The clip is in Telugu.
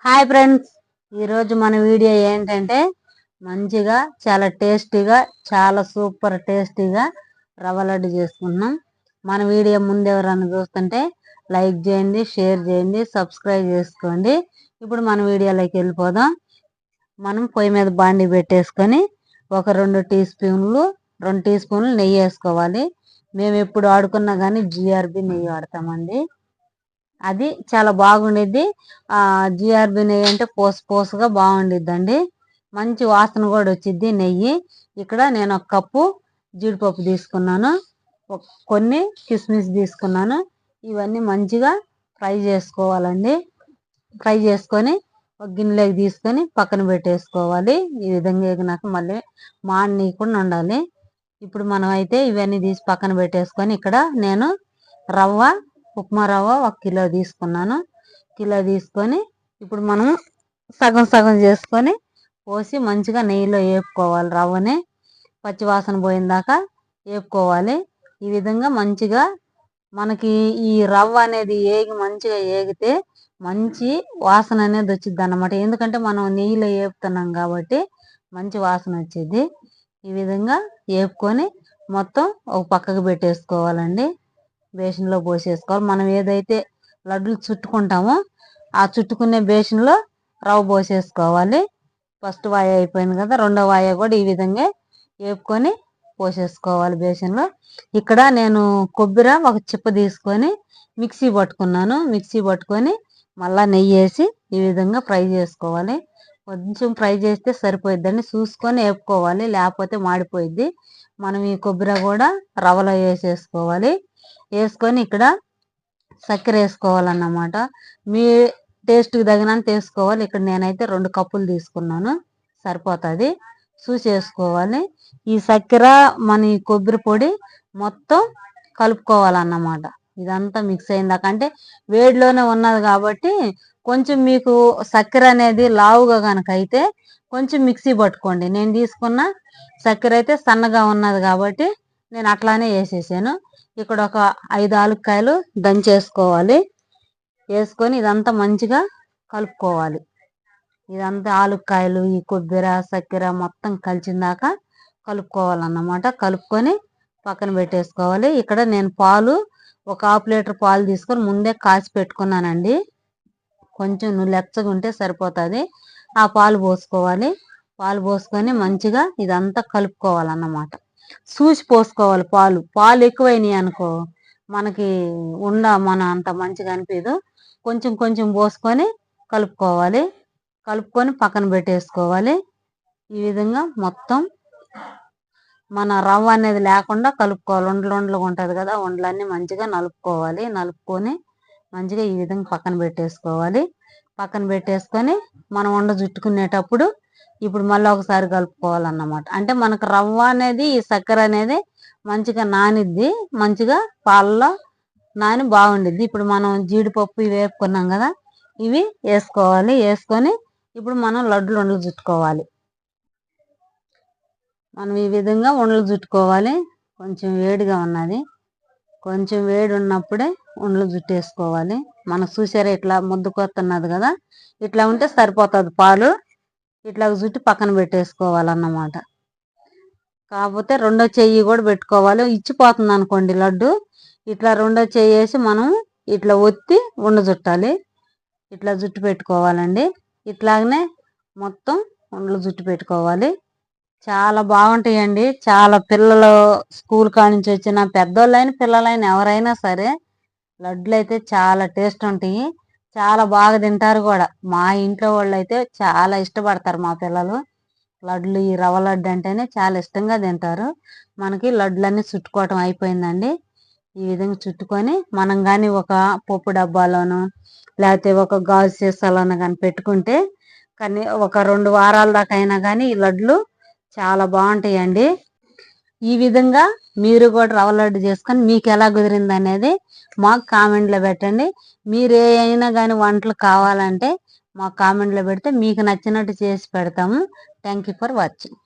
హాయ్ ఫ్రెండ్స్, ఈరోజు మన వీడియో ఏంటంటే మంచిగా చాలా టేస్టీగా చాలా సూపర్ టేస్టీగా రవ్వ లడ్డు చేసుకుంటున్నాం. మన వీడియో ముందు ఎవరైనా చూస్తుంటే లైక్ చేయండి, షేర్ చేయండి, సబ్స్క్రైబ్ చేసుకోండి. ఇప్పుడు మన వీడియోలోకి వెళ్ళిపోదాం. మనం పొయ్యి మీద బాండి పెట్టేసుకొని ఒక 2 టీ స్పూన్లు నెయ్యి వేసుకోవాలి. మేము ఎప్పుడు వాడుకున్నా కానీ జిఆర్బి నెయ్యి వాడతామండి. అది చాలా బాగుండిద్ది. జిఆర్బి నెయ్యి అంటే పోసుగా బాగుండిద్దండి. మంచి వాసన కూడా వచ్చిద్ది నెయ్యి. ఇక్కడ నేను 1 కప్పు జీడిపప్పు తీసుకున్నాను, కొన్ని కిస్మిస్ తీసుకున్నాను. ఇవన్నీ మంచిగా ఫ్రై చేసుకోవాలండి. ఫ్రై చేసుకొని ఒక గిన్నెలోకి తీసుకొని పక్కన పెట్టేసుకోవాలి. ఈ విధంగా వేగినాక మళ్ళీ మాడనీయకుండా ఉండాలి. ఇప్పుడు మనం అయితే ఇవన్నీ తీసి పక్కన పెట్టేసుకొని ఇక్కడ నేను ఉప్మా రవ్వ 1 కిలో తీసుకున్నాను. కిలో తీసుకొని ఇప్పుడు మనం సగం చేసుకొని పోసి మంచిగా నెయ్యిలో వేపుకోవాలి. రవ్వని పచ్చివాసన పోయిందాకా వేపుకోవాలి. ఈ విధంగా మంచిగా మనకి ఈ రవ్వ అనేది మంచిగా ఏగితే మంచి వాసన అనేది వచ్చింది అన్నమాట. ఎందుకంటే మనం నెయ్యిలో వేపుతున్నాం కాబట్టి మంచి వాసన వచ్చేది. ఈ విధంగా వేపుకొని మొత్తం ఒక పక్కకు పెట్టేసుకోవాలండి. బేషన్లో పోసేసుకోవాలి. మనం ఏదైతే లడ్డూలు చుట్టుకుంటామో ఆ చుట్టుకునే బేషన్లో రవ్వ పోసేసుకోవాలి. ఫస్ట్ వాయ అయిపోయింది కదా, రెండో వాయ కూడా ఈ విధంగా వేపుకొని పోసేసుకోవాలి బేషన్లో. ఇక్కడ నేను కొబ్బరి 1 చిప్ప తీసుకొని మిక్సీ పట్టుకున్నాను. మిక్సీ పట్టుకొని మళ్ళీ నెయ్యి వేసి ఈ విధంగా ఫ్రై చేసుకోవాలి. కొంచెం ఫ్రై చేస్తే సరిపోయిద్దండి, చూసుకొని వేపుకోవాలి, లేకపోతే మాడిపోయిద్ది. మనం ఈ కొబ్బరి కూడా రవ్వలో వేసేసుకోవాలి. వేసుకొని ఇక్కడ చక్కెర వేసుకోవాలన్నమాట. మీ టేస్ట్కి తగినంత వేసుకోవాలి. ఇక్కడ నేనైతే 2 కప్పులు తీసుకున్నాను, సరిపోతుంది. చూసేసుకోవాలి. ఈ చక్కెర మన కొబ్బరి పొడి మొత్తం కలుపుకోవాలన్నమాట. ఇదంతా మిక్స్ అయిందాక, అంటే వేడిలోనే ఉన్నది కాబట్టి కొంచెం మీకు చక్కెర అనేది లావుగా కనుక అయితే కొంచెం మిక్సీ పట్టుకోండి. నేను తీసుకున్న చక్కెర అయితే సన్నగా ఉన్నది కాబట్టి నేను అట్లానే వేసేసాను. ఇక్కడ ఒక 5 ఆలుక్కాయలు దంచేసుకోవాలి. వేసుకొని ఇదంతా మంచిగా కలుపుకోవాలి. ఇదంతా ఆలుక్కాయలు, ఈ కొబ్బరి, చక్కెర మొత్తం కలిసిందాక కలుపుకోవాలన్నమాట. కలుపుకొని పక్కన పెట్టేసుకోవాలి. ఇక్కడ నేను పాలు 1 హాఫ్ లీటర్ పాలు తీసుకొని ముందే కాచి పెట్టుకున్నానండి. కొంచెం లెచ్చగా ఉంటే సరిపోతుంది. ఆ పాలు పోసుకోవాలి. పాలు పోసుకొని మంచిగా ఇదంతా కలుపుకోవాలన్నమాట. చూసి పోసుకోవాలి. పాలు ఎక్కువైనాయి అనుకో మనకి మన అంత మంచిగా అనిపించదు. కొంచెం పోసుకొని కలుపుకోవాలి. కలుపుకొని పక్కన పెట్టేసుకోవాలి. ఈ విధంగా మొత్తం మన రవ్వ అనేది లేకుండా కలుపుకోవాలి. ఉండలుగా ఉంటుంది కదా, ఉండలన్నీ మంచిగా నలుపుకోవాలి. నలుపుకొని మంచిగా ఈ విధంగా పక్కన పెట్టేసుకోవాలి. పక్కన పెట్టేసుకొని మనం ఉండ చుట్టుకునేటప్పుడు ఇప్పుడు మళ్ళీ ఒకసారి కలుపుకోవాలన్నమాట. అంటే మనకు రవ్వ అనేది ఈ చక్కెర అనేది మంచిగా నానిద్ది, మంచిగా పాలలో నాని బాగుండిద్ది. ఇప్పుడు మనం జీడిపప్పు ఇవి వేపుకున్నాం కదా, ఇవి వేసుకోవాలి. వేసుకొని ఇప్పుడు మనం ఉండలు చుట్టుకోవాలి. మనం ఈ విధంగా ఉండలు చుట్టుకోవాలి. కొంచెం వేడిగా ఉన్నది, కొంచెం వేడి ఉన్నప్పుడే ఉండలు చుట్టేసుకోవాలి. మనం చూసారా ఇట్లా ముద్దుకొస్తున్నది కదా, ఇట్లా ఉంటే సరిపోతుంది. పాలు ఇట్లా జుట్టు పక్కన పెట్టేసుకోవాలన్నమాట. కాకపోతే రెండో చెయ్యి కూడా పెట్టుకోవాలి. ఇచ్చిపోతుంది అనుకోండి లడ్డు, ఇట్లా రెండో చెయ్యి వేసి మనం ఇట్లా ఒత్తి చుట్టాలి. ఇట్లా జుట్టు పెట్టుకోవాలండి. ఇట్లాగనే మొత్తం ఉండలు జుట్టు పెట్టుకోవాలి. చాలా బాగుంటాయండి. చాలా పిల్లలు స్కూల్ కానించి వచ్చిన పెద్దోళ్ళైనా పిల్లలైనా ఎవరైనా సరే లడ్డులు అయితే చాలా టేస్ట్ ఉంటాయి. చాలా బాగా తింటారు కూడా. మా ఇంట్లో వాళ్ళు అయితే చాలా ఇష్టపడతారు మా పిల్లలు. లడ్లు, ఈ రవ్వ లడ్డు అంటేనే చాలా ఇష్టంగా తింటారు. మనకి లడ్లన్నీ చుట్టుకోవటం అయిపోయిందండి. ఈ విధంగా చుట్టుకొని మనం కానీ ఒక పప్పు డబ్బాలోనో లేకపోతే ఒక గాజు సీసాలోనో కానీ పెట్టుకుంటే కానీ ఒక 2 వారాల దాకా అయినా కానీ ఈ లడ్లు చాలా బాగుంటాయండి. ఈ విధంగా మీరు కూడా రవ్వ లడ్డు చేసుకొని మీకు ఎలా కుదిరింది అనేది మాకు కామెంట్లో పెట్టండి. మీరు అయినా కానీ వంటలు కావాలంటే మాకు కామెంట్లో పెడితే మీకు నచ్చినట్టు చేసి పెడతాము. Thank you for watching.